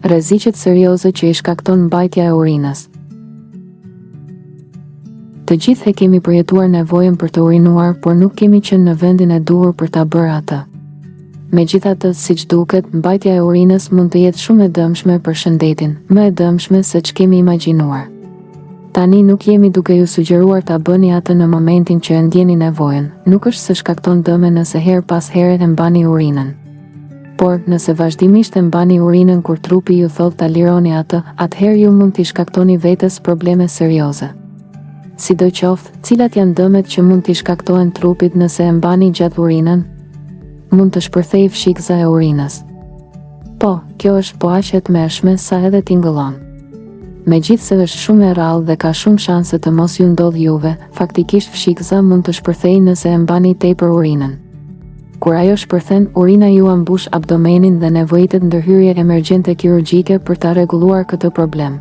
Rreziqet serioze që i shkakton mbajtja e urinës. Të gjithë e kemi përjetuar nevojën për të urinuar, por nuk kemi qenë në vendin e duhur për ta bërë atë. Megjithatë, siç duket, mbajtja e urinës mund të jetë shumë e dëmshme për shëndetin, më e dëmshme se ç'kemi imagjinuar. Tani nuk jemi duke ju sugjeruar ta bëni atë në momentin që e ndjeni nevojën, nuk është se shkakton dëme nëse her pas here e mbani urinën. Por, nëse vazhdimisht e mbani urinën kur trupi ju thotë ta lironi atë, atëherë ju mund t'i shkaktoni vetes probleme serioze. Sidoqoftë, cilat janë dëmet që mund t'i shkaktohen trupit nëse e mbani gjatë urinën? Mund të shpërthejë fshikëza e urinës. Po, kjo është po aq e tmerrshme sa edhe tingëllon. Megjithse është shumë e rrallë dhe ka shumë shanse të mos ju ndodh juve, faktikisht fshikëza mund të shpërthejë nëse e mbani tepër urinën. Kur ajo shpërthen, urina ju ambush abdomenin dhe nevojitet ndërhyrje emergjente kirurgjike për ta rregulluar këtë problem.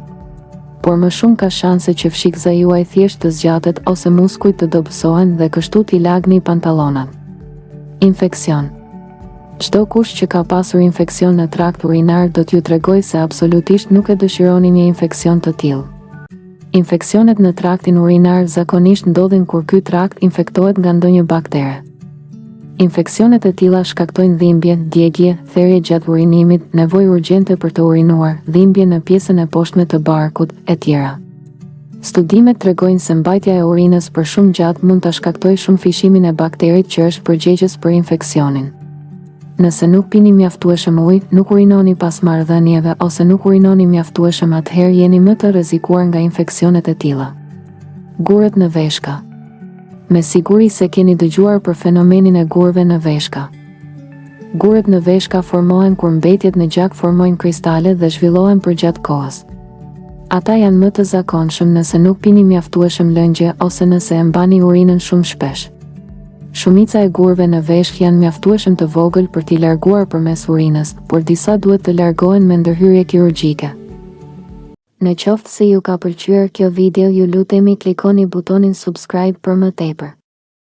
Por më shumë ka shanse që fshikëza juaj thjesht të zgjatet ose muskujt të dobësohen dhe kështu t'i lagni pantallonat. Infeksion. Çdo kush që ka pasur infeksion në trakt urinar do t'ju tregoj se absolutisht nuk e dëshironi një infeksion të tillë. Infeksionet në traktin urinar zakonisht ndodhin kur ky trakt infektohet nga ndonjë baktere. Infeksionet e tilla shkaktojnë dhimbje, djegje, therrje gjatë urinimit, nevojë urgjente për të urinuar, dhimbje në pjesën e poshtme të barkut, etj. Studimet tregojnë se mbajtja e urinës për shumë gjatë mund ta shkaktojë shumë fishimin e bakterit që është përgjegjës për infeksionin. Nëse nuk pini mjaftueshëm ujë, nuk urinoni pas marrëdhënieve ose nuk urinoni mjaftueshëm, atëherë jeni më të rrezikuar nga infeksionet e tilla. Gurët në veshka. Me siguri se keni dëgjuar për fenomenin e gurëve në veshka. Gurët në veshka formohen kur mbetjet në gjak formojnë kristale dhe zhvillohen përgjatë kohës. Ata janë më të zakonshëm nëse nuk pini mjaftueshëm lëngje ose nëse e mbani urinën shumë shpesh. Shumica e gurëve në veshk janë mjaftueshëm të vogël për t'i larguar përmes urinës, por disa duhet të largohen me ndërhyrje kirurgjike. Në qoftë se ju ka pëlqyer kjo video, ju lutemi klikoni butonin subscribe për më tepër.